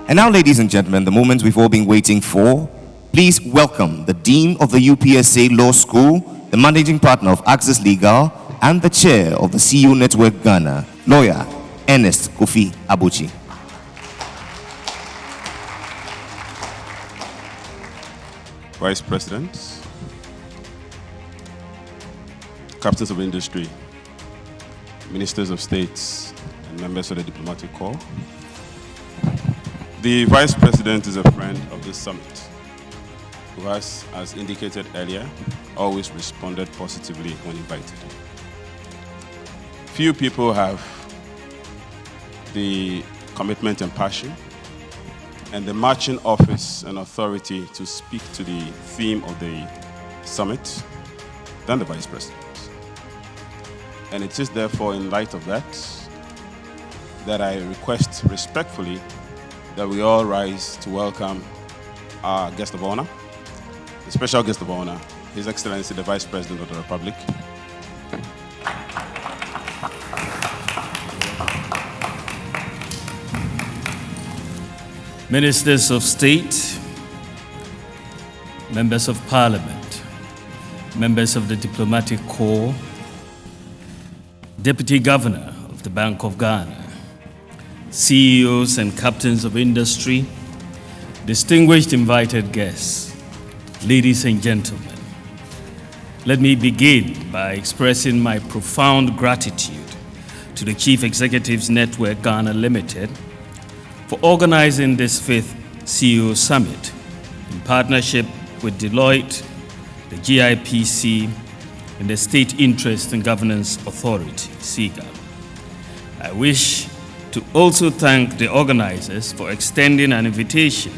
And now, ladies and gentlemen, the moment we've all been waiting for. Please welcome the Dean of the UPSA Law School, the Managing Partner of Access Legal, and the Chair of the CEO Network Ghana, Lawyer Ernest Kofi Abuchi. Vice President, Captains of Industry, Ministers of States, and members of the Diplomatic Corps. The Vice President is a friend of this summit, who has, as indicated earlier, always responded positively when invited. Few people have the commitment and passion and the marching office and authority to speak to the theme of the summit than the Vice President. And it is therefore in light of that I request respectfully that we all rise to welcome our guest of honor, the special guest of honor, His Excellency the Vice President of the Republic. Ministers of State, Members of Parliament, Members of the Diplomatic Corps, Deputy Governor of the Bank of Ghana, CEOs and Captains of Industry, distinguished invited guests, ladies and gentlemen, let me begin by expressing my profound gratitude to the Chief Executives Network Ghana Limited for organizing this 5th CEO Summit in partnership with Deloitte, the GIPC, and the State Interest and Governance Authority, SIGA. I wish to also thank the organizers for extending an invitation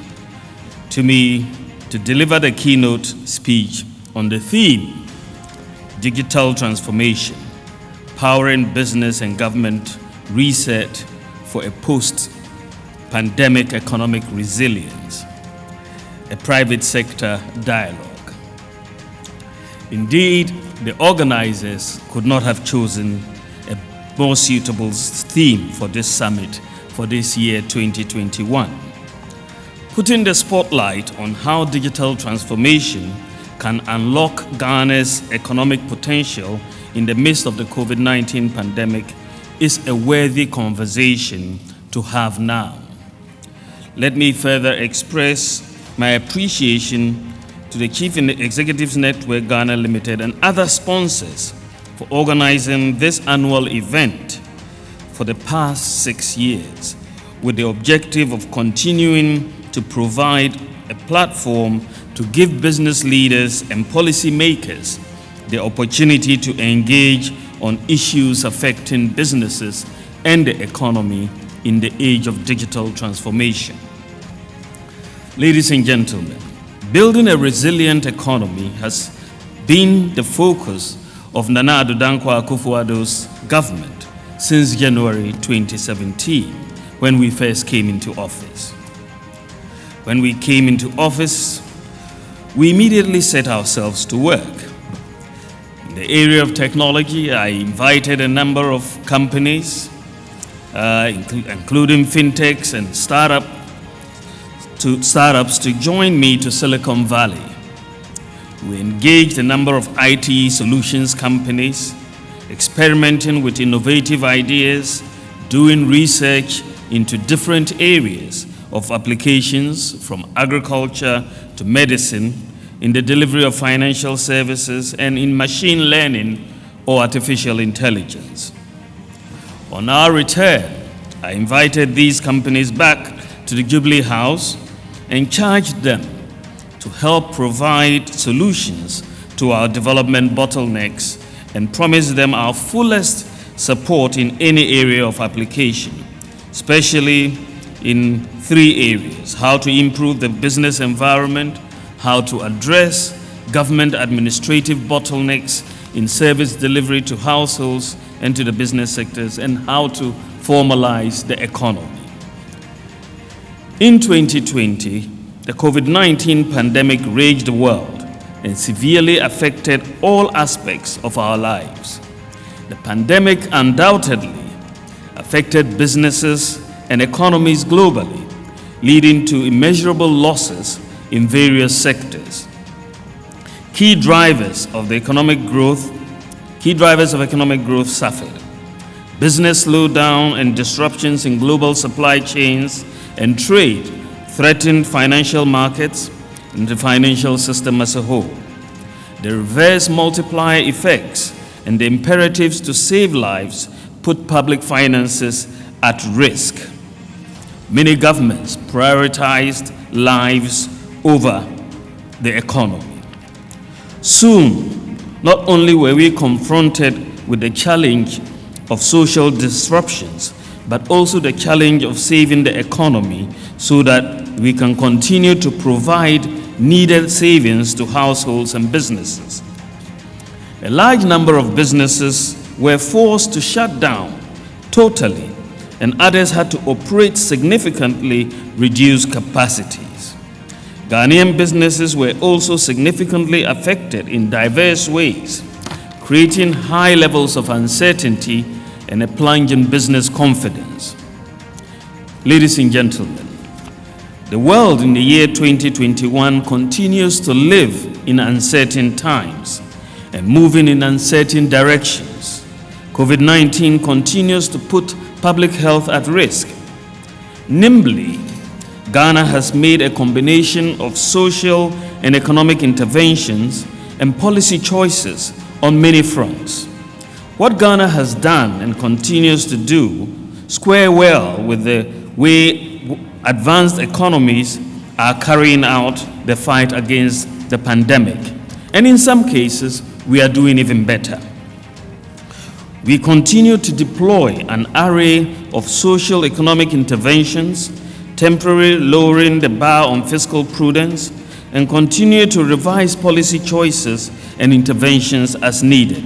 to me to deliver the keynote speech on the theme, Digital Transformation, Powering Business and Government Reset for a Post-Pandemic Economic Resilience, a private sector dialogue. Indeed, the organizers could not have chosen a more suitable theme for this summit for this year 2021. Putting the spotlight on how digital transformation can unlock Ghana's economic potential in the midst of the COVID-19 pandemic is a worthy conversation to have now. Let me further express my appreciation to the Chief Executives Network Ghana Limited and other sponsors for organizing this annual event for the past 6 years with the objective of continuing to provide a platform to give business leaders and policymakers the opportunity to engage on issues affecting businesses and the economy in the age of digital transformation. Ladies and gentlemen, building a resilient economy has been the focus of Nana Addo Dankwa Akufo-Addo's government since January 2017, when we first came into office. When we came into office, we immediately set ourselves to work. In the area of technology, I invited a number of companies, including fintechs and startups to join me to Silicon Valley. We engaged a number of IT solutions companies, experimenting with innovative ideas, doing research into different areas of applications from agriculture to medicine, in the delivery of financial services, and in machine learning or artificial intelligence. On our return, I invited these companies back to the Jubilee House and charged them to help provide solutions to our development bottlenecks and promised them our fullest support in any area of application, especially in 3 areas: how to improve the business environment, how to address government administrative bottlenecks in service delivery to households and to the business sectors, and how to formalize the economy. In 2020, the COVID-19 pandemic raged the world and severely affected all aspects of our lives. The pandemic undoubtedly affected businesses and economies globally, leading to immeasurable losses in various sectors. Key drivers of economic growth suffered. Business slowdown and disruptions in global supply chains and trade threatened financial markets and the financial system as a whole. The reverse multiplier effects and the imperatives to save lives put public finances at risk. Many governments prioritized lives over the economy. Soon, not only were we confronted with the challenge of social disruptions, but also the challenge of saving the economy so that we can continue to provide needed savings to households and businesses. A large number of businesses were forced to shut down totally, and others had to operate significantly reduced capacities. Ghanaian businesses were also significantly affected in diverse ways, creating high levels of uncertainty and a plunge in business confidence. Ladies and gentlemen, the world in the year 2021 continues to live in uncertain times and moving in uncertain directions. COVID-19 continues to put public health at risk. Nimbly, Ghana has made a combination of social and economic interventions and policy choices on many fronts. What Ghana has done and continues to do square well with the way advanced economies are carrying out the fight against the pandemic. And in some cases, we are doing even better. We continue to deploy an array of social economic interventions, temporarily lowering the bar on fiscal prudence, and continue to revise policy choices and interventions as needed.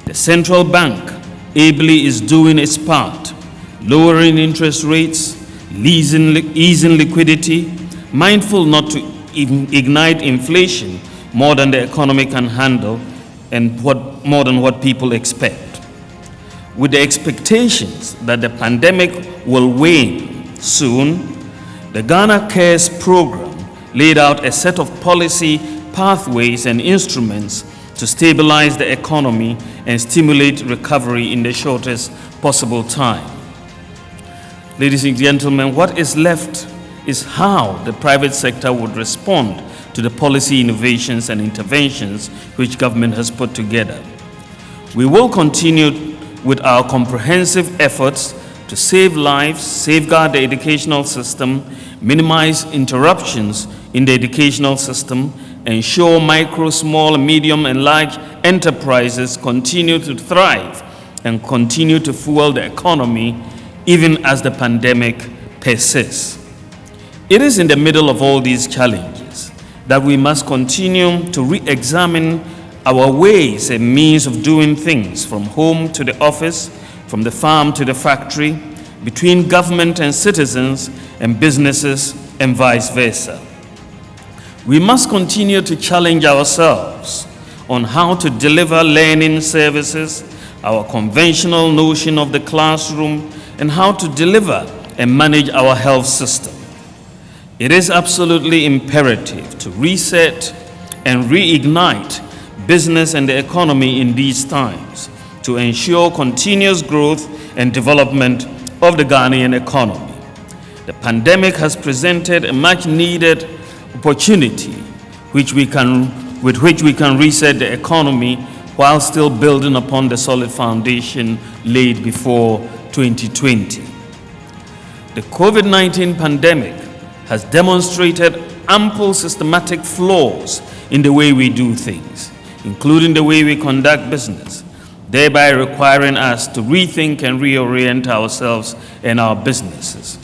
The central bank ably is doing its part, lowering interest rates, easing liquidity, mindful not to ignite inflation more than the economy can handle and more than what people expect. With the expectations that the pandemic will wane soon, the Ghana Cares program laid out a set of policy pathways and instruments to stabilize the economy and stimulate recovery in the shortest possible time. Ladies and gentlemen, what is left is how the private sector would respond to the policy innovations and interventions which government has put together. We will continue with our comprehensive efforts to save lives, safeguard the educational system, minimize interruptions in the educational system, ensure micro, small, medium, and large enterprises continue to thrive and continue to fuel the economy even as the pandemic persists. It is in the middle of all these challenges that we must continue to re-examine our ways and means of doing things, from home to the office, from the farm to the factory, between government and citizens and businesses, and vice versa. We must continue to challenge ourselves on how to deliver learning services, our conventional notion of the classroom, and how to deliver and manage our health system. It is absolutely imperative to reset and reignite business and the economy in these times to ensure continuous growth and development of the Ghanaian economy. The pandemic has presented a much-needed opportunity with which we can reset the economy while still building upon the solid foundation laid before 2020. The COVID-19 pandemic has demonstrated ample systematic flaws in the way we do things, including the way we conduct business, thereby requiring us to rethink and reorient ourselves and our businesses.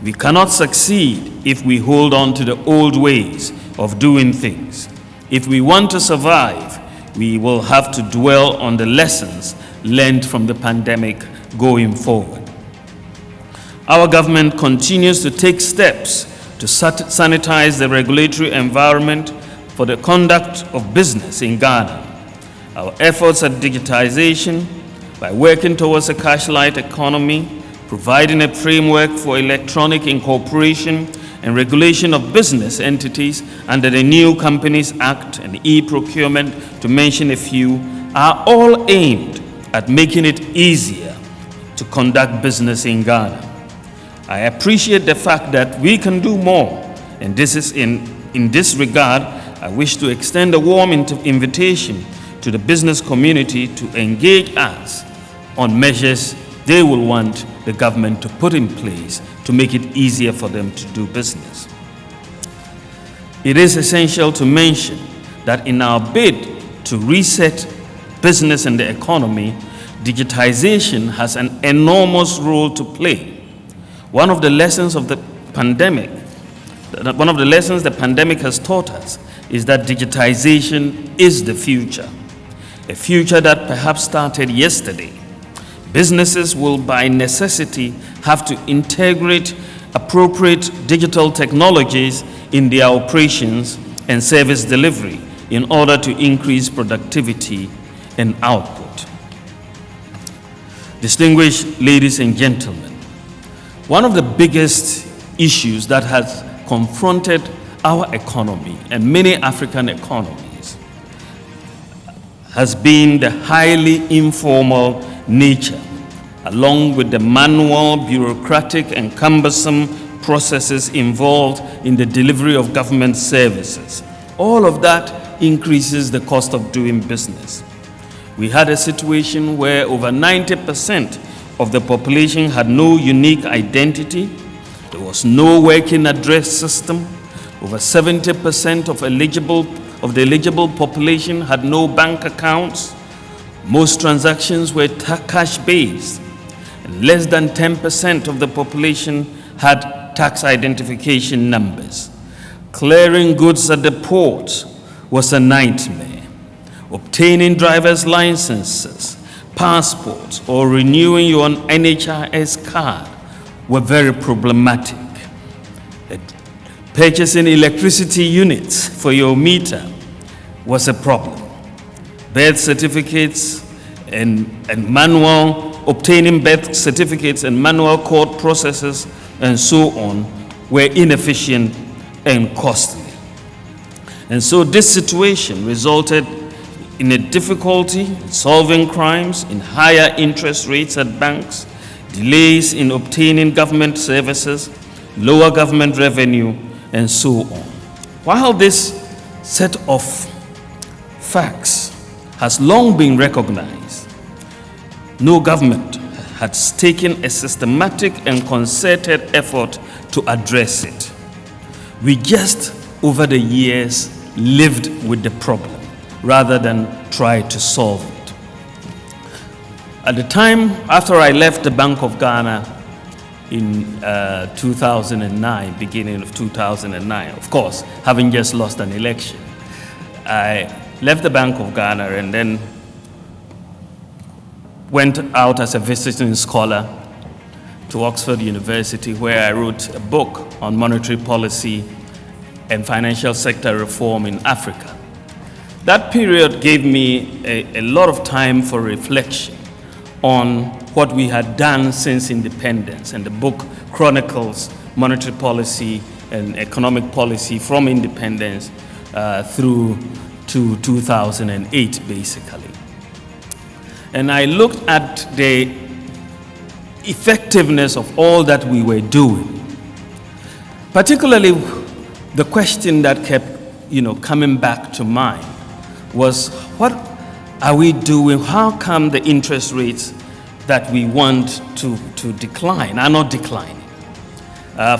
We cannot succeed if we hold on to the old ways of doing things. If we want to survive, we will have to dwell on the lessons learned from the pandemic going forward. Our government continues to take steps to sanitize the regulatory environment for the conduct of business in Ghana. Our efforts at digitization, by working towards a cash-light economy, providing a framework for electronic incorporation and regulation of business entities under the new Companies Act and e-procurement, to mention a few, are all aimed at making it easier to conduct business in Ghana. I appreciate the fact that we can do more, and this is in this regard, I wish to extend a warm invitation to the business community to engage us on measures they will want the government to put in place to make it easier for them to do business. It is essential to mention that in our bid to reset business and the economy, digitization has an enormous role to play. One of the lessons the pandemic has taught us is that digitization is the future, a future that perhaps started yesterday. Businesses will by necessity have to integrate appropriate digital technologies in their operations and service delivery in order to increase productivity and output. Distinguished ladies and gentlemen, one of the biggest issues that has confronted our economy and many African economies has been the highly informal nature, along with the manual, bureaucratic, and cumbersome processes involved in the delivery of government services. All of that increases the cost of doing business. We had a situation where over 90% of the population had no unique identity. There was no working address system. Over 70% of the eligible population had no bank accounts. Most transactions were cash-based, and less than 10% of the population had tax identification numbers. Clearing goods at the port was a nightmare. Obtaining driver's licenses, passports, or renewing your NHIS card were very problematic. Purchasing electricity units for your meter was a problem. Birth certificates and obtaining birth certificates and manual court processes and so on were inefficient and costly. And so this situation resulted in a difficulty in solving crimes, in higher interest rates at banks, delays in obtaining government services, lower government revenue, and so on. While this set of facts has long been recognized, no government has taken a systematic and concerted effort to address it. We just, over the years, lived with the problem rather than try to solve it. At the time after I left the Bank of Ghana in 2009, beginning of 2009, of course, having just lost an election, I left the Bank of Ghana and then went out as a visiting scholar to Oxford University, where I wrote a book on monetary policy and financial sector reform in Africa. That period gave me a lot of time for reflection on what we had done since independence, and the book chronicles monetary policy and economic policy from independence through to 2008, basically. And I looked at the effectiveness of all that we were doing. Particularly, the question that kept, coming back to mind was, what are we doing? How come the interest rates that we want to decline are not declining?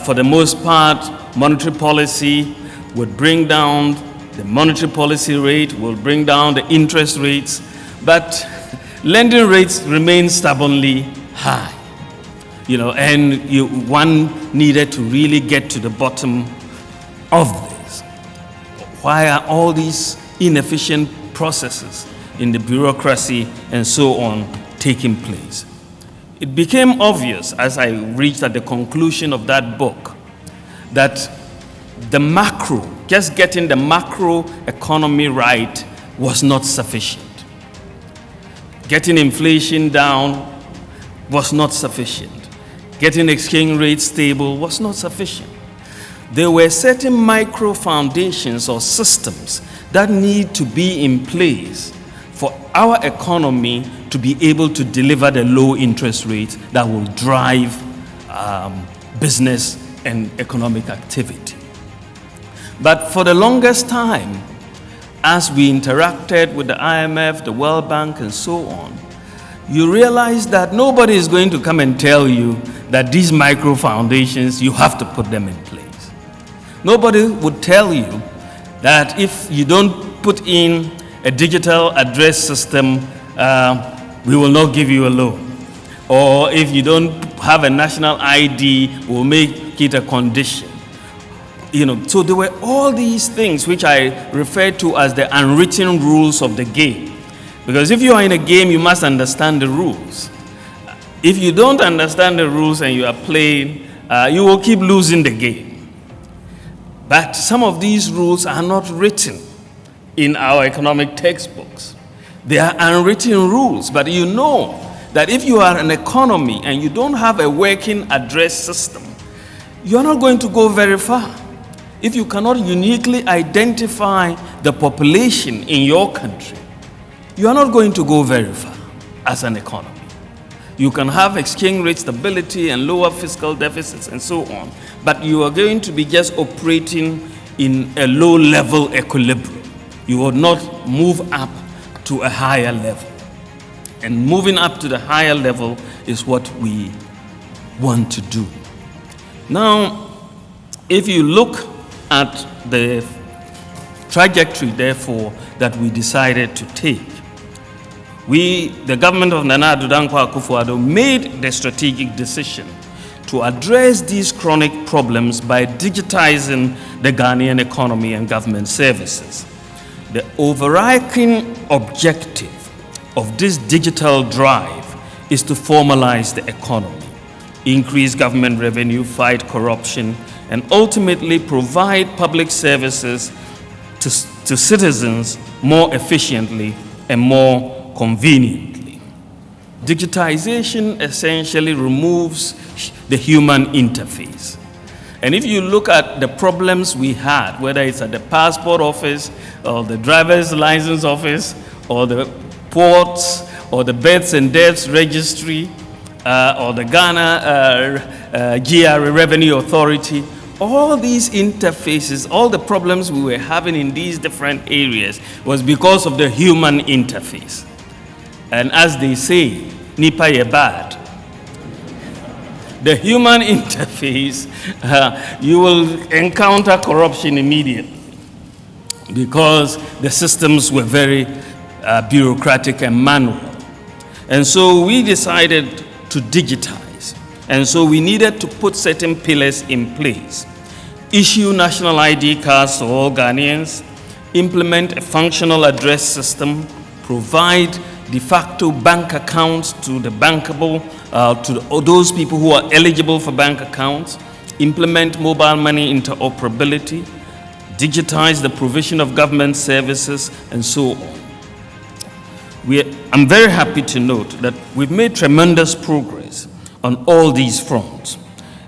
For the most part, monetary policy would bring down the monetary policy rate, will bring down the interest rates, but lending rates remain stubbornly high. One needed to really get to the bottom of this. Why are all these inefficient processes in the bureaucracy and so on taking place? It became obvious as I reached at the conclusion of that book that just getting the macro economy right was not sufficient. Getting inflation down was not sufficient. getting exchange rates stable was not sufficient. There were certain micro foundations or systems that need to be in place for our economy to be able to deliver the low interest rates that will drive business and economic activity. But for the longest time, as we interacted with the IMF, the World Bank, and so on, you realize that nobody is going to come and tell you that these micro foundations, you have to put them in place. Nobody would tell you that if you don't put in a digital address system, we will not give you a loan. Or if you don't have a national ID, we'll make it a condition. So there were all these things which I refer to as the unwritten rules of the game. Because if you are in a game, you must understand the rules. If you don't understand the rules and you are playing, you will keep losing the game. But some of these rules are not written in our economic textbooks. They are unwritten rules, but you know that if you are an economy and you don't have a working address system, you are not going to go very far. If you cannot uniquely identify the population in your country, you are not going to go very far as an economy. You can have exchange rate stability and lower fiscal deficits and so on, but you are going to be just operating in a low-level equilibrium. You will not move up to a higher level. And moving up to the higher level is what we want to do. Now, if you look at the trajectory, therefore, that we decided to take, the government of Nana Addo Dankwa Akufo-Addo made the strategic decision to address these chronic problems by digitizing the Ghanaian economy and government services. The overarching objective of this digital drive is to formalize the economy, increase government revenue, fight corruption, and ultimately provide public services to citizens more efficiently and more conveniently. Digitization essentially removes the human interface. And if you look at the problems we had, whether it's at the passport office or the driver's license office or the ports or the births and deaths registry or the Ghana GRA Revenue Authority, all these interfaces, all the problems we were having in these different areas was because of the human interface. And as they say, nipa ye bad. The human interface, you will encounter corruption immediately because the systems were very bureaucratic and manual. And so we decided to digitize. And so we needed to put certain pillars in place. Issue national ID cards to all Ghanaians, implement a functional address system, provide de facto bank accounts to the bankable, those people who are eligible for bank accounts, implement mobile money interoperability, digitize the provision of government services, and so on. I'm very happy to note that we've made tremendous progress on all these fronts,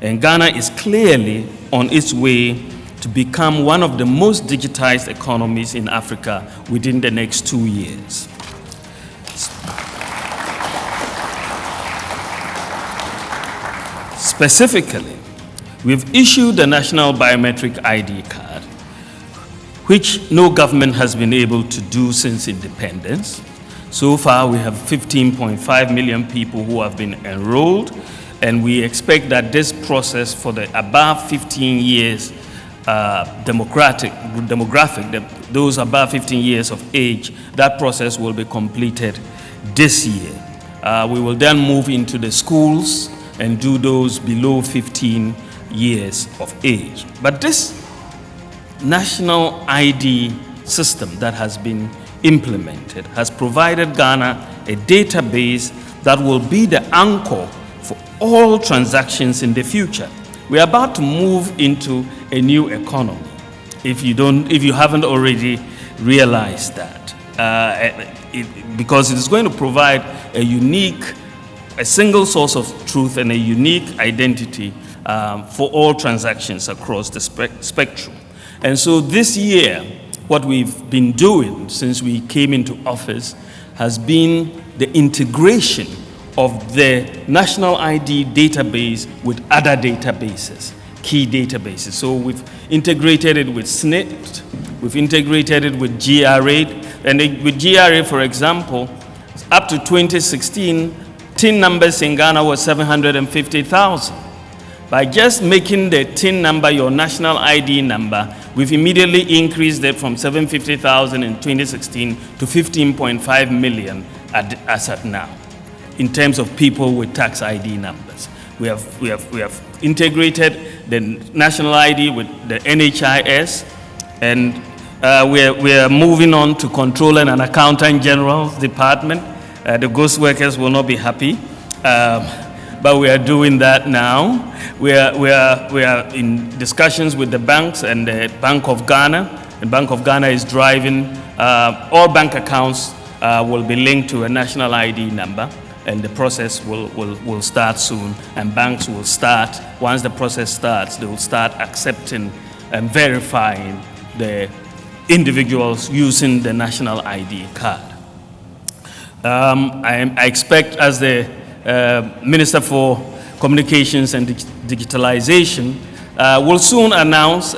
and Ghana is clearly on its way to become one of the most digitized economies in Africa within the next 2 years. Specifically, we've issued the National Biometric ID card, which no government has been able to do since independence. So far, we have 15.5 million people who have been enrolled, and we expect that this process for the above 15 years demographic, those above 15 years of age, that process will be completed this year. We will then move into the schools and do those below 15 years of age. But this national ID system that has been implemented has provided Ghana a database that will be the anchor for all transactions in the future. We are about to move into a new economy, if you haven't already realized that, because it is going to provide a unique a single source of truth and a unique identity for all transactions across the spectrum. And so this year, what we've been doing since we came into office has been the integration of the national ID database with other databases, key databases. So we've integrated it with SNIT, we've integrated it with GRA, and with GRA, for example, up to 2016, TIN numbers in Ghana were 750,000. By just making the TIN number your national ID number, we've immediately increased it from 750,000 in 2016 to 15.5 million as at now, in terms of people with tax ID numbers. We have integrated the national ID with the NHIS, and we are moving on to Controller and Accountant General's Department. The ghost workers will not be happy, but we are doing that now. We are in discussions with the banks and the Bank of Ghana. The Bank of Ghana is driving all bank accounts will be linked to a national ID number, and the process will start soon, and banks will start, once the process starts, they will start accepting and verifying the individuals using the national ID card. I expect, as the Minister for Communications and Digitalization, will soon announce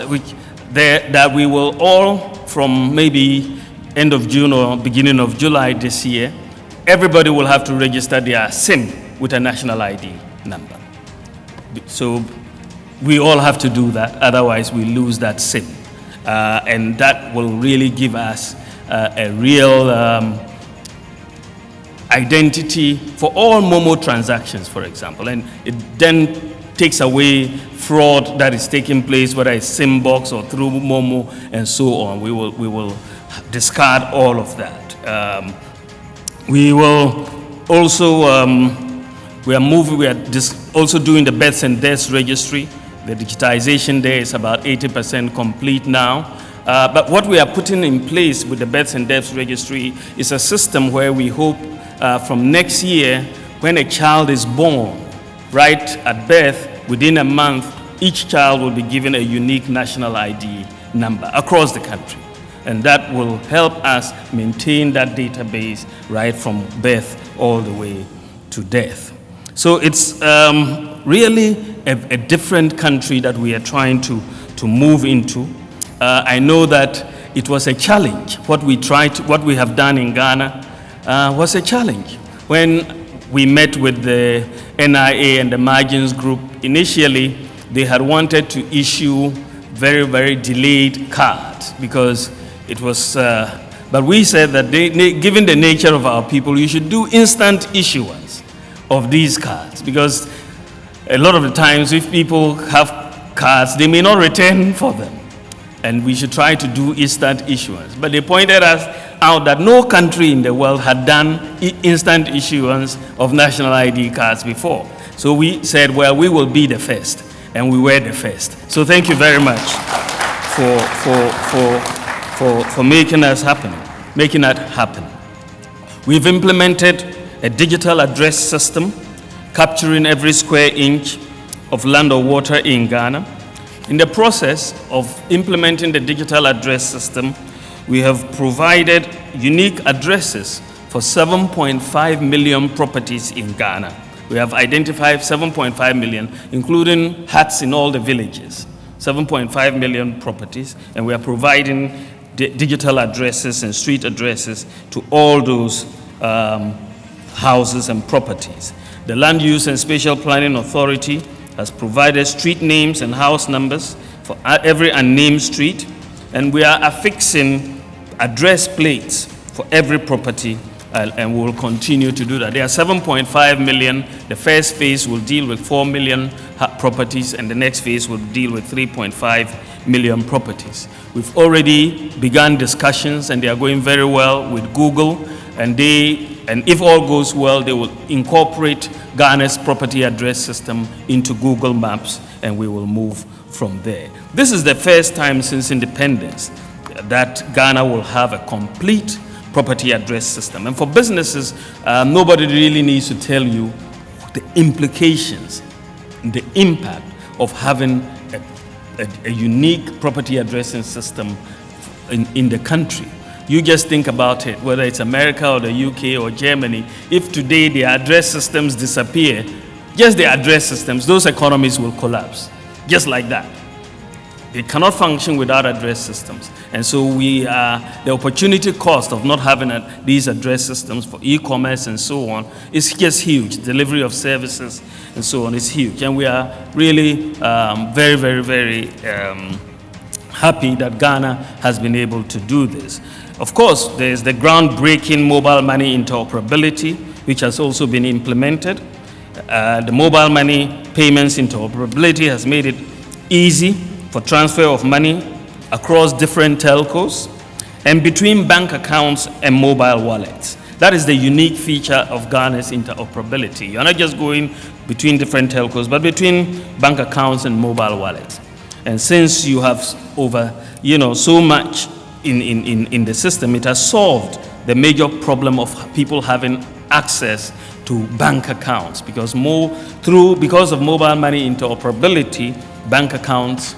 that we will all, from maybe end of June or beginning of July this year, everybody will have to register their SIM with a national ID number. So we all have to do that, otherwise we lose that SIM. And that will really give us a real identity for all Momo transactions, for example. And it then takes away fraud that is taking place, whether it's SIM box or through Momo and so on. We will discard all of that. We will also, we are also doing the births and deaths registry. The digitization there is about 80% complete now. But what we are putting in place with the births and deaths registry is a system where we hope from next year, when a child is born, right at birth, within a month, each child will be given a unique national ID number across the country. And that will help us maintain that database right from birth all the way to death. So it's really a different country that we are trying to move into. I know that it was a challenge. What we have done in Ghana was a challenge. When we met with the NIA and the Margins Group, initially they had wanted to issue very, very delayed cards because it was, but we said that given the nature of our people, you should do instant issuance of these cards, because a lot of the times if people have cards, they may not return for them. And we should try to do instant issuance. But they pointed us out that no country in the world had done instant issuance of national ID cards before. So we said, well, we will be the first. And we were the first. So thank you very much for making that happen. We've implemented a digital address system capturing every square inch of land or water in Ghana. In the process of implementing the digital address system, we have provided unique addresses for 7.5 million properties in Ghana. We have identified 7.5 million, including huts in all the villages, 7.5 million properties, and we are providing digital addresses and street addresses to all those houses and properties. The Land Use and Spatial Planning Authority has provided street names and house numbers for every unnamed street, and we are affixing address plates for every property, and we will continue to do that. There are 7.5 million. The first phase will deal with 4 million properties, and the next phase will deal with 3.5 million properties. We've already begun discussions, and they are going very well with Google, and if all goes well, they will incorporate Ghana's property address system into Google Maps, and we will move from there. This is the first time since independence that Ghana will have a complete property address system. And for businesses, nobody really needs to tell you the implications, the impact of having a unique property addressing system in the country. You just think about it, whether it's America or the UK or Germany, if today the address systems disappear, just the address systems, those economies will collapse, just like that. They cannot function without address systems. And so the opportunity cost of not having these address systems for e-commerce and so on is just huge. Delivery of services and so on is huge. And we are really very, very, very happy that Ghana has been able to do this. Of course, there's the groundbreaking mobile money interoperability, which has also been implemented. The mobile money payments interoperability has made it easy for transfer of money across different telcos and between bank accounts and mobile wallets. That is the unique feature of Ghana's interoperability. You're not just going between different telcos, but between bank accounts and mobile wallets. And since you have so much in the system, it has solved the major problem of people having access to bank accounts, because of mobile money interoperability, bank accounts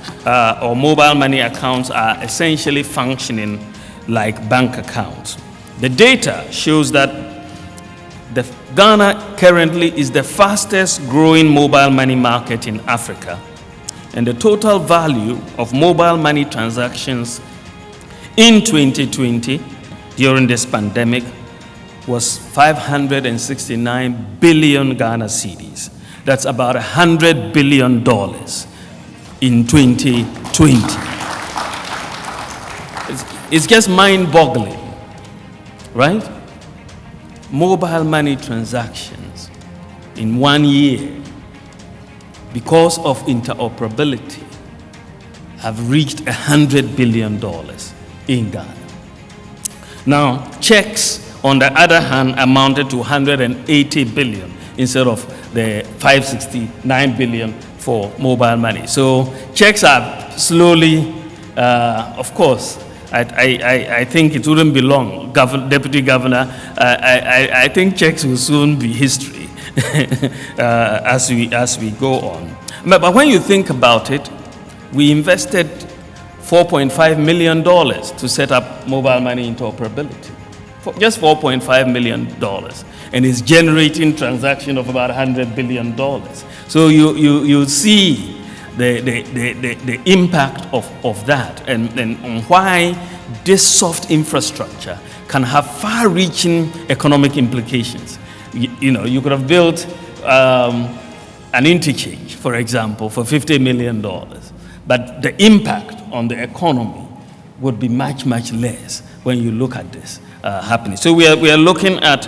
or mobile money accounts are essentially functioning like bank accounts. The data shows that Ghana currently is the fastest growing mobile money market in Africa, and the total value of mobile money transactions in 2020 during this pandemic was 569 billion Ghana cedis. That's about $100 billion in 2020. It's just mind-boggling, right? Mobile money transactions in 1 year, because of interoperability, have reached $100 billion in Ghana. Now, checks, on the other hand, amounted to 180 billion instead of the 569 billion for mobile money. So checks are slowly, of course, I think it wouldn't be long, Deputy Governor. I think checks will soon be history as we go on. But when you think about it, we invested $4.5 million to set up mobile money interoperability. Just $4.5 million. And it's generating transaction of about $100 billion. So you see the impact of that and why this soft infrastructure can have far-reaching economic implications. You could have built an interchange, for example, for $50 million, but the impact on the economy would be much, much less when you look at this happening. So we are looking at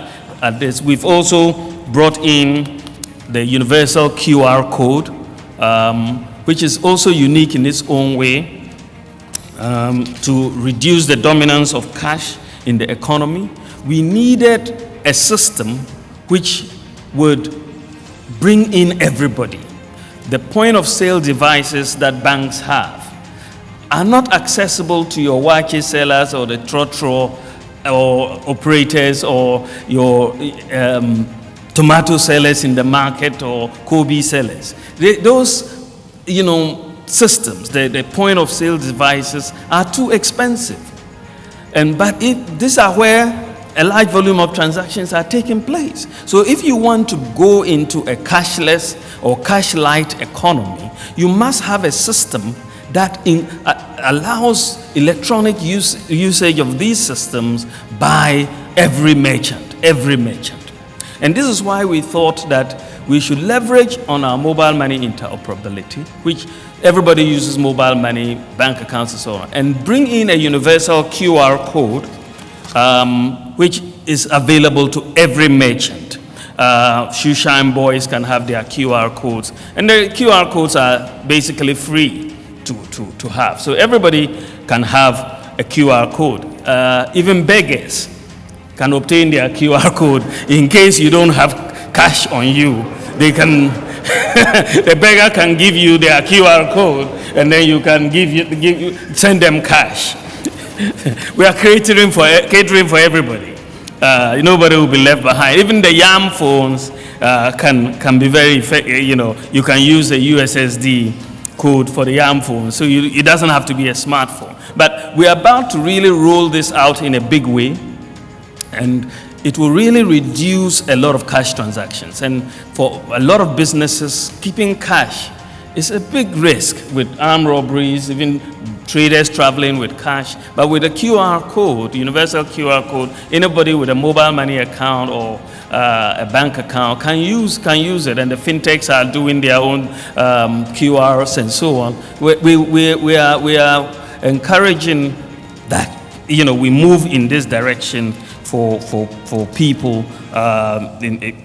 this. We've also brought in the universal QR code, which is also unique in its own way, to reduce the dominance of cash in the economy. We needed a system which would bring in everybody. The point of sale devices that banks have are not accessible to your waakye sellers or the trotro or operators or your tomato sellers in the market or Kobe sellers. Those, systems, the point of sale devices are too expensive. But these are where a large volume of transactions are taking place. So if you want to go into a cashless or cash-light economy, you must have a system that allows electronic usage of these systems by every merchant. And this is why we thought that we should leverage on our mobile money interoperability, which everybody uses mobile money, bank accounts and so on, and bring in a universal QR code, which is available to every merchant. Shoe Shine Boys can have their QR codes, and the QR codes are basically free to have. So everybody can have a QR code. Even beggars can obtain their QR code in case you don't have cash on you. They can, the beggar can give you their QR code, and then you can send them cash. We are catering for everybody. Nobody will be left behind. Even the YAM phones can be very, you can use a USSD code for the arm phone, so it doesn't have to be a smartphone. But we're about to really roll this out in a big way, and it will really reduce a lot of cash transactions. And for a lot of businesses, keeping cash is a big risk with armed robberies, even traders traveling with cash. But with a QR code, universal QR code, anybody with a mobile money account or a bank account can use it, and the fintechs are doing their own QRs and so on. We are encouraging that we move in this direction for people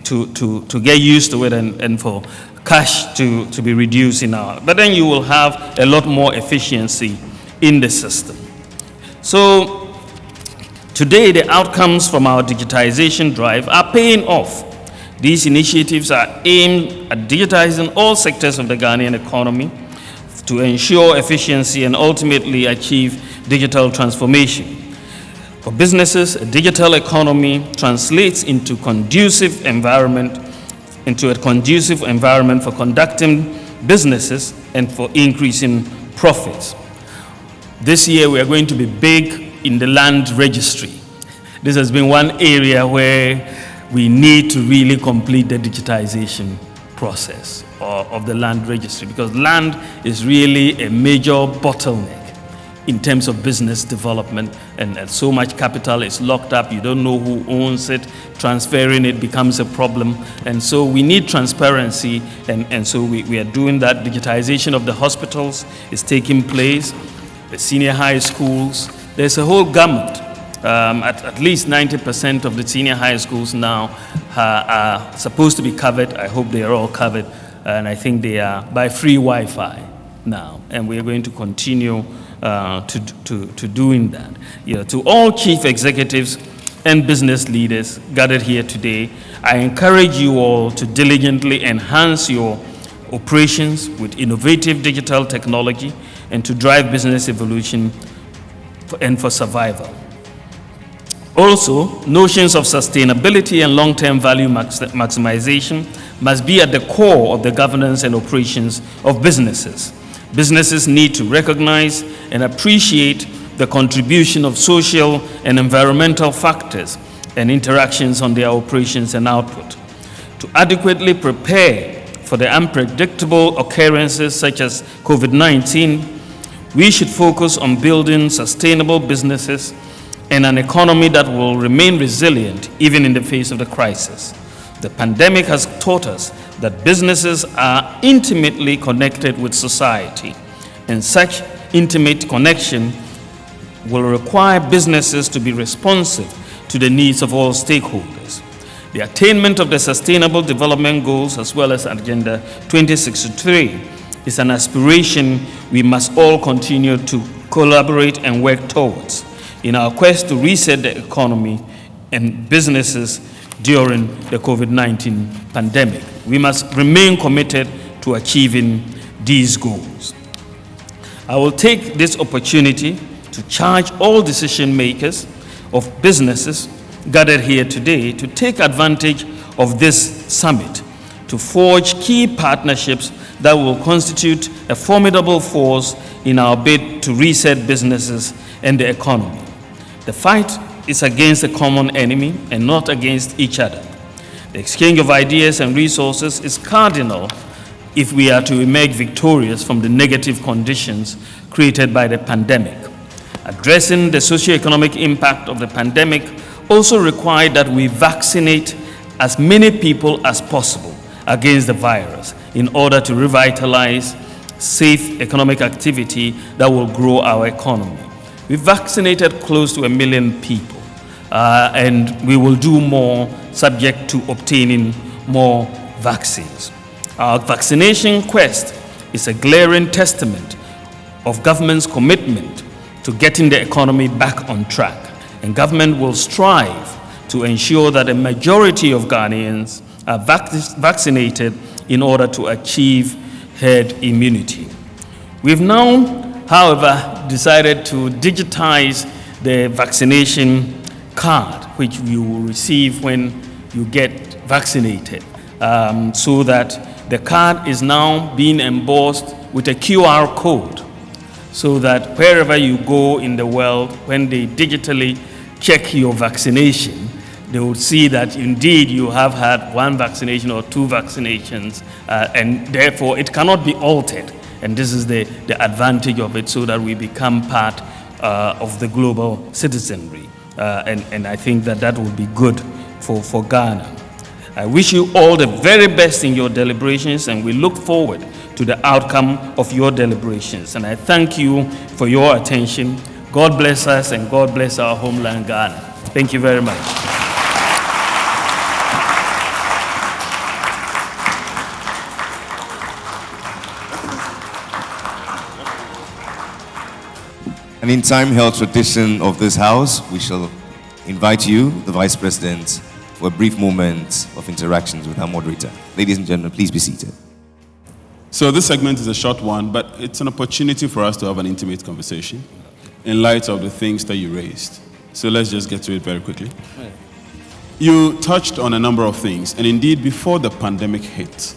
to get used to it, and for cash to be reduced in our. But then you will have a lot more efficiency in the system. So today, the outcomes from our digitization drive are paying off. These initiatives are aimed at digitizing all sectors of the Ghanaian economy to ensure efficiency and ultimately achieve digital transformation. For businesses, a digital economy translates into a conducive environment for conducting businesses and for increasing profits. This year, we are going to be big in the land registry. This has been one area where we need to really complete the digitization process of the land registry, because land is really a major bottleneck in terms of business development, and so much capital is locked up. You don't know who owns it. Transferring it becomes a problem. And so we need transparency, and so we are doing that. Digitization of the hospitals is taking place, the senior high schools. There's a whole gamut. At least 90% of the senior high schools now are supposed to be covered. I hope they are all covered. And I think they are by free Wi-Fi now. And we are going to continue to doing that. To all chief executives and business leaders gathered here today, I encourage you all to diligently enhance your operations with innovative digital technology and to drive business evolution and for survival. Also, notions of sustainability and long-term value maximization must be at the core of the governance and operations of businesses. Businesses need to recognize and appreciate the contribution of social and environmental factors and interactions on their operations and output. To adequately prepare for the unpredictable occurrences such as COVID-19, we should focus on building sustainable businesses and an economy that will remain resilient even in the face of the crisis. The pandemic has taught us that businesses are intimately connected with society, and such intimate connection will require businesses to be responsive to the needs of all stakeholders. The attainment of the Sustainable Development Goals as well as Agenda 2063 is an aspiration we must all continue to collaborate and work towards in our quest to reset the economy and businesses during the COVID-19 pandemic. We must remain committed to achieving these goals. I will take this opportunity to charge all decision makers of businesses gathered here today to take advantage of this summit to forge key partnerships that will constitute a formidable force in our bid to reset businesses and the economy. The fight is against a common enemy and not against each other. The exchange of ideas and resources is cardinal if we are to emerge victorious from the negative conditions created by the pandemic. Addressing the socio-economic impact of the pandemic also required that we vaccinate as many people as possible against the virus in order to revitalize safe economic activity that will grow our economy. We vaccinated close to 1 million people, and we will do more subject to obtaining more vaccines. Our vaccination quest is a glaring testament of government's commitment to getting the economy back on track, and government will strive to ensure that a majority of Ghanaians are vaccinated in order to achieve herd immunity. We've now, however, decided to digitize the vaccination card, which you will receive when you get vaccinated. so that the card is now being embossed with a QR code, so that wherever you go in the world, when they digitally check your vaccination, they will see that indeed you have had one vaccination or two vaccinations, and therefore it cannot be altered. And this is the advantage of it, so that we become part of the global citizenry. And I think that will be good for Ghana. I wish you all the very best in your deliberations, and we look forward to the outcome of your deliberations. And I thank you for your attention. God bless us, and God bless our homeland, Ghana. Thank you very much. And in time-held tradition of this house, we shall invite you, the Vice President, for a brief moment of interactions with our moderator. Ladies and gentlemen, please be seated. So this segment is a short one, but it's an opportunity for us to have an intimate conversation in light of the things that you raised. So let's just get to it very quickly. You touched on a number of things, and indeed, before the pandemic hit,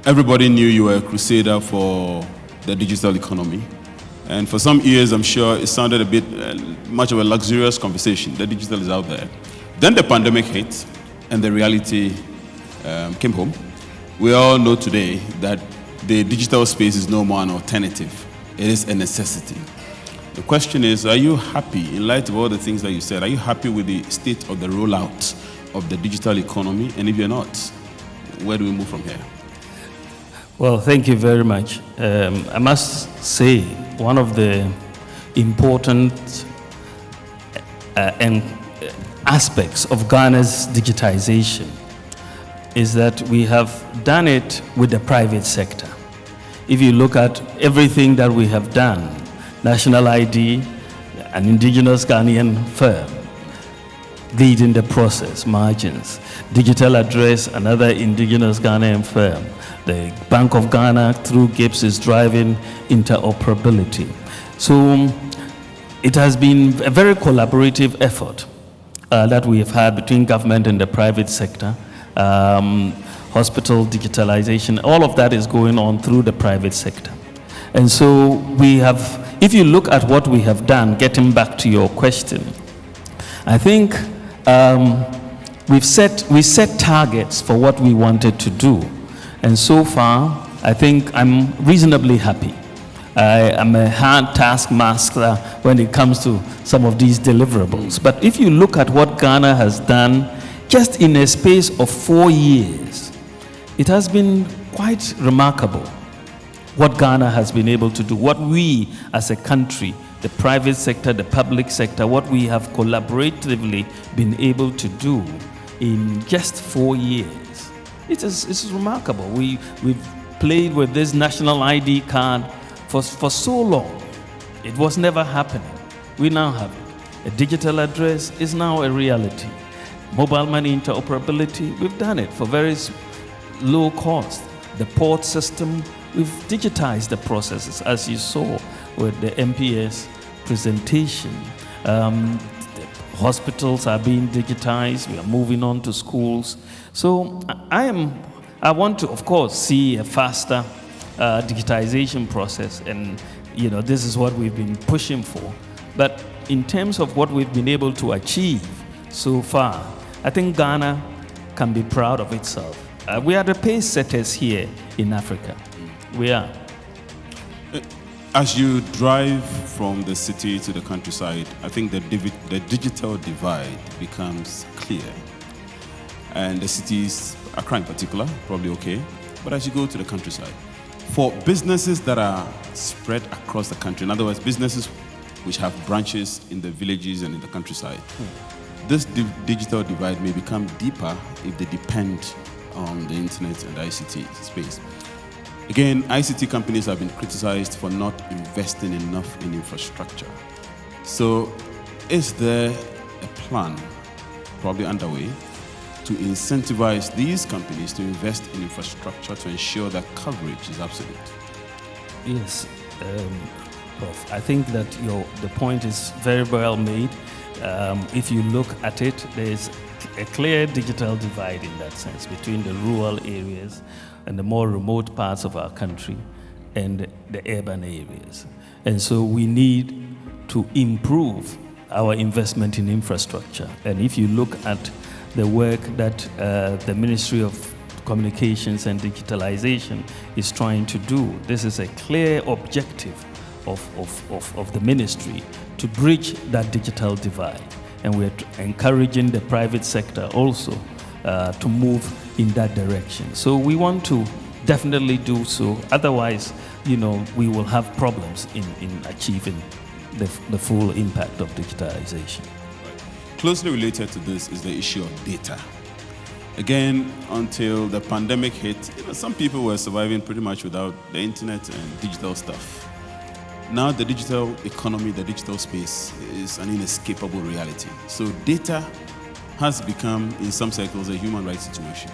everybody knew you were a crusader for the digital economy. And for some years, I'm sure it sounded a bit much of a luxurious conversation. The digital is out there. Then the pandemic hit, and the reality came home. We all know today that the digital space is no more an alternative. It is a necessity. The question is, are you happy, in light of all the things that you said, are you happy with the state of the rollout of the digital economy? And if you're not, where do we move from here? Well, thank you very much. I must say, one of the important aspects of Ghana's digitization is that we have done it with the private sector. If you look at everything that we have done, National ID, an indigenous Ghanaian firm leading the process, margins, Digital Address, another indigenous Ghanaian firm, the Bank of Ghana through GIPS is driving interoperability. So it has been a very collaborative effort that we have had between government and the private sector. Hospital digitalization, all of that is going on through the private sector. And so we have, if you look at what we have done, getting back to your question, I think we set targets for what we wanted to do. And so far, I think I'm reasonably happy. I am a hard taskmaster when it comes to some of these deliverables. But if you look at what Ghana has done just in a space of 4 years, it has been quite remarkable what Ghana has been able to do, what we as a country, the private sector, the public sector, what we have collaboratively been able to do in just 4 years. It's remarkable. We've played with this national ID card for so long. It was never happening. We now have it. A digital address is now a reality. Mobile money interoperability, we've done it for very low cost. The port system, we've digitized the processes, as you saw with the MPS presentation. The hospitals are being digitized. We are moving on to schools. So I want to, of course, see a faster digitization process, and this is what we've been pushing for. But in terms of what we've been able to achieve so far, I think Ghana can be proud of itself. We are the pace setters here in Africa. We are. As you drive from the city to the countryside, I think the digital divide becomes clear. And the cities, Accra in particular, probably okay. But as you go to the countryside, for businesses that are spread across the country, in other words, businesses which have branches in the villages and in the countryside, this digital divide may become deeper if they depend on the internet and the ICT space. Again, ICT companies have been criticized for not investing enough in infrastructure. So is there a plan, probably underway, to incentivize these companies to invest in infrastructure to ensure that coverage is absolute? Yes, Prof. I think that the point is very well made. If you look at it, there's a clear digital divide in that sense between the rural areas and the more remote parts of our country and the urban areas. And so we need to improve our investment in infrastructure. And if you look at the work that the Ministry of Communications and Digitalization is trying to do, this is a clear objective of the ministry to bridge that digital divide. And we're encouraging the private sector also to move in that direction. So we want to definitely do so. Otherwise, we will have problems in achieving the full impact of digitalization. Closely related to this is the issue of data. Again, until the pandemic hit, some people were surviving pretty much without the internet and digital stuff. Now the digital economy, the digital space is an inescapable reality. So data has become, in some circles, a human rights situation.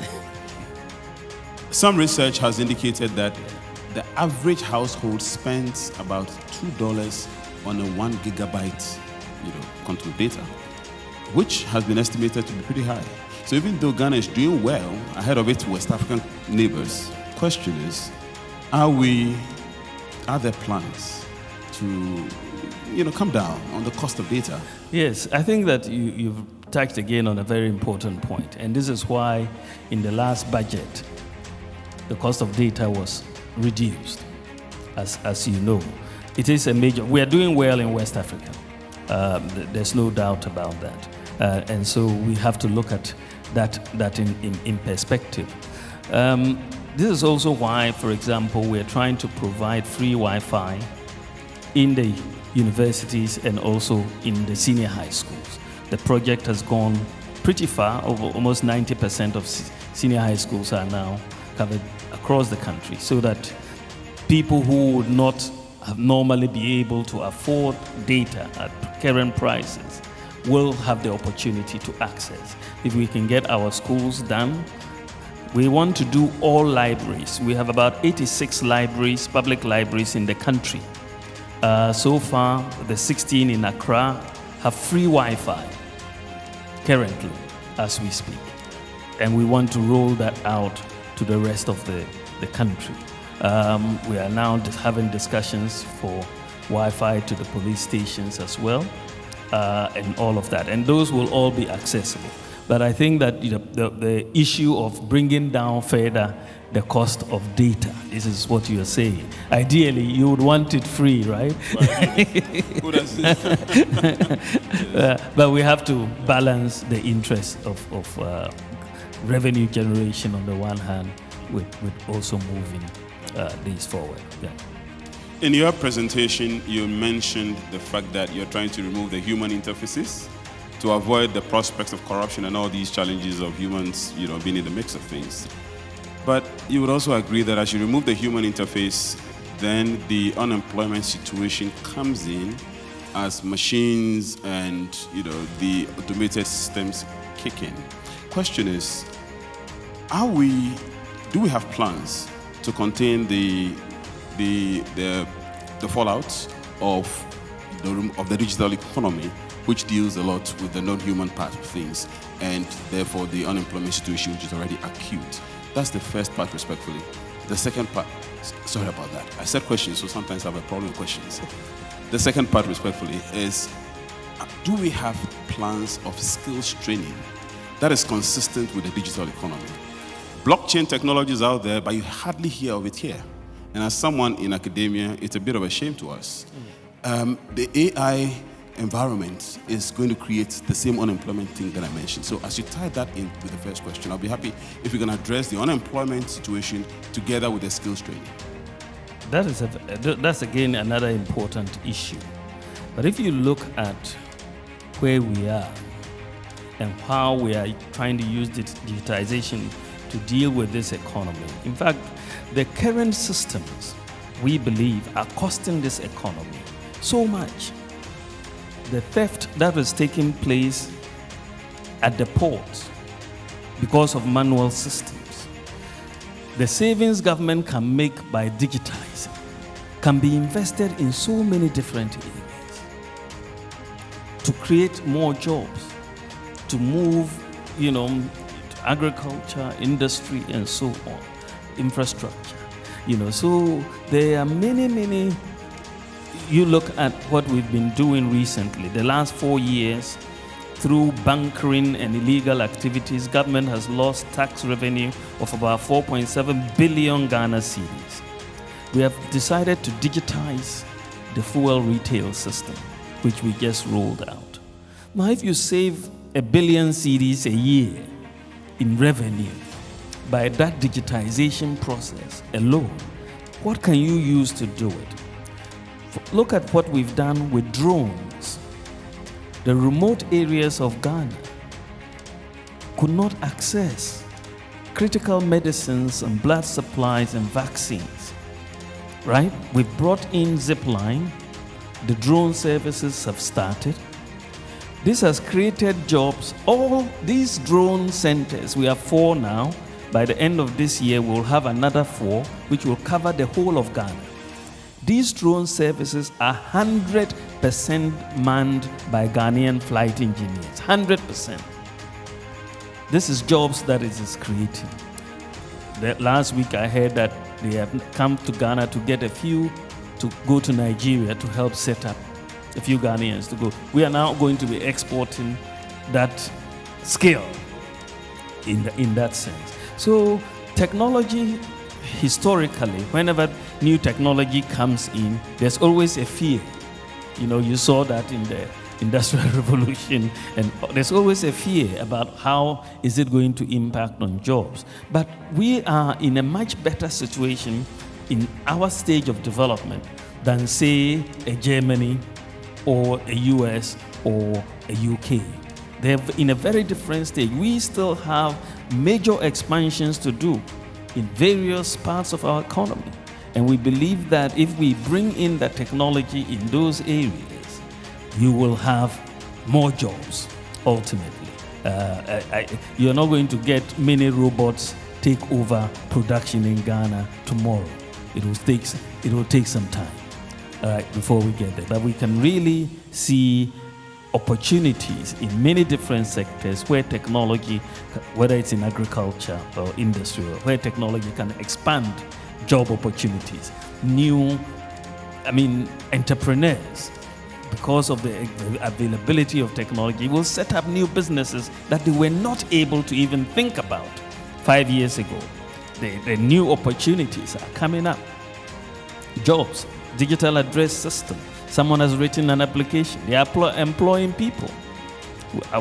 Some research has indicated that the average household spends about $2 on a 1 gigabyte control data, which has been estimated to be pretty high. So even though Ghana is doing well ahead of its West African neighbors, question is, are there plans to come down on the cost of data? Yes, I think that you've touched again on a very important point, and this is why in the last budget the cost of data was reduced. As you know, it is a major. We are doing well in West Africa. There's no doubt about that, and so we have to look at that in perspective. This is also why, for example, we are trying to provide free Wi-Fi in the universities and also in the senior high schools. The project has gone pretty far. Almost 90% of senior high schools are now covered across the country, so that people who would not normally be able to afford data at current prices will have the opportunity to access. If we can get our schools done, we want to do all libraries. We have about 86 libraries, public libraries in the country. So far, the 16 in Accra have free Wi-Fi currently, as we speak. And we want to roll that out to the rest of the country. We are now having discussions for Wi-Fi to the police stations as well, and all of that. And those will all be accessible. But I think that the issue of bringing down further the cost of data, this is what you are saying. Ideally, you would want it free, right? Who does it? But we have to balance the interest of revenue generation on the one hand with also moving these forward. Yeah. In your presentation, you mentioned the fact that you're trying to remove the human interfaces to avoid the prospects of corruption and all these challenges of humans, being in the mix of things. But you would also agree that as you remove the human interface, then the unemployment situation comes in as machines and the automated systems kick in. Question is, do we have plans to contain the fallout of the digital economy, which deals a lot with the non-human part of things, and therefore the unemployment situation, which is already acute? That's the first part, respectfully. The second part, sorry about that. I said questions, so sometimes I have a problem with questions. The second part, respectfully, is do we have plans of skills training that is consistent with the digital economy? Blockchain technology is out there, but you hardly hear of it here. And as someone in academia, it's a bit of a shame to us. The AI environment is going to create the same unemployment thing that I mentioned. So as you tie that in with the first question, I'll be happy if we can address the unemployment situation together with the skills training. That's again another important issue. But if you look at where we are and how we are trying to use digitization to deal with this economy, in fact, the current systems, we believe, are costing this economy so much. The theft that is taking place at the ports because of manual systems, the savings government can make by digitizing can be invested in so many different areas to create more jobs, to move agriculture, industry, and so on, infrastructure. So there are many. You look at what we've been doing recently. The last 4 years, through bunkering and illegal activities, government has lost tax revenue of about 4.7 billion Ghana cedis. We have decided to digitize the fuel retail system, which we just rolled out. Now, if you save 1 billion cedis a year in revenue by that digitization process alone, what can you use to do it? Look at what we've done with drones. The remote areas of Ghana could not access critical medicines and blood supplies and vaccines, right? We've brought in Zipline. The drone services have started. This has created jobs. All these drone centers, we have 4 now. By the end of this year, we'll have another 4, which will cover the whole of Ghana. These drone services are 100% manned by Ghanaian flight engineers. 100%. This is jobs that it is creating. Last week I heard that they have come to Ghana to get a few to go to Nigeria to help set up a few Ghanaians to go. We are now going to be exporting that skill in that sense. So technology, historically, whenever new technology comes in, there's always a fear. You saw that in the Industrial Revolution, and there's always a fear about how is it going to impact on jobs. But we are in a much better situation in our stage of development than, say, a Germany or a US or a UK. They're in a very different stage. We still have major expansions to do in various parts of our economy. And we believe that if we bring in the technology in those areas, you will have more jobs, ultimately. You're not going to get many robots take over production in Ghana tomorrow. It will take some time before we get there. But we can really see opportunities in many different sectors where technology, whether it's in agriculture or industry, where technology can expand job opportunities. Entrepreneurs, because of the availability of technology, will set up new businesses that they were not able to even think about 5 years ago. The new opportunities are coming up. Jobs, digital address system. Someone has written an application. They are employing people.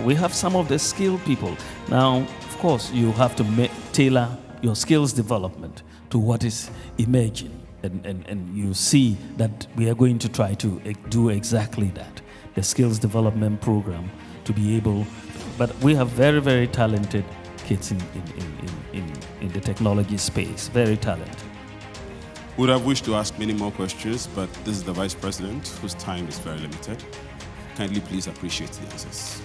We have some of the skilled people. Now, of course, you have to tailor your skills development to what is emerging. And you see that we are going to try to do exactly that. The skills development program to be able, but we have very, very talented kids in the technology space. Very talented. Would have wished to ask many more questions, but this is the Vice President, whose time is very limited. Kindly please appreciate the answers.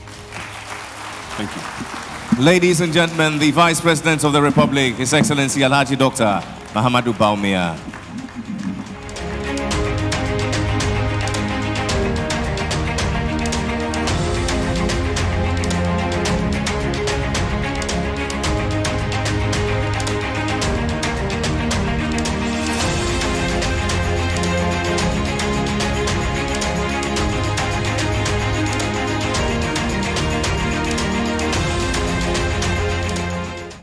Thank you. Ladies and gentlemen, the Vice President of the Republic, His Excellency Alhaji Dr. Mahamudu Bawumia.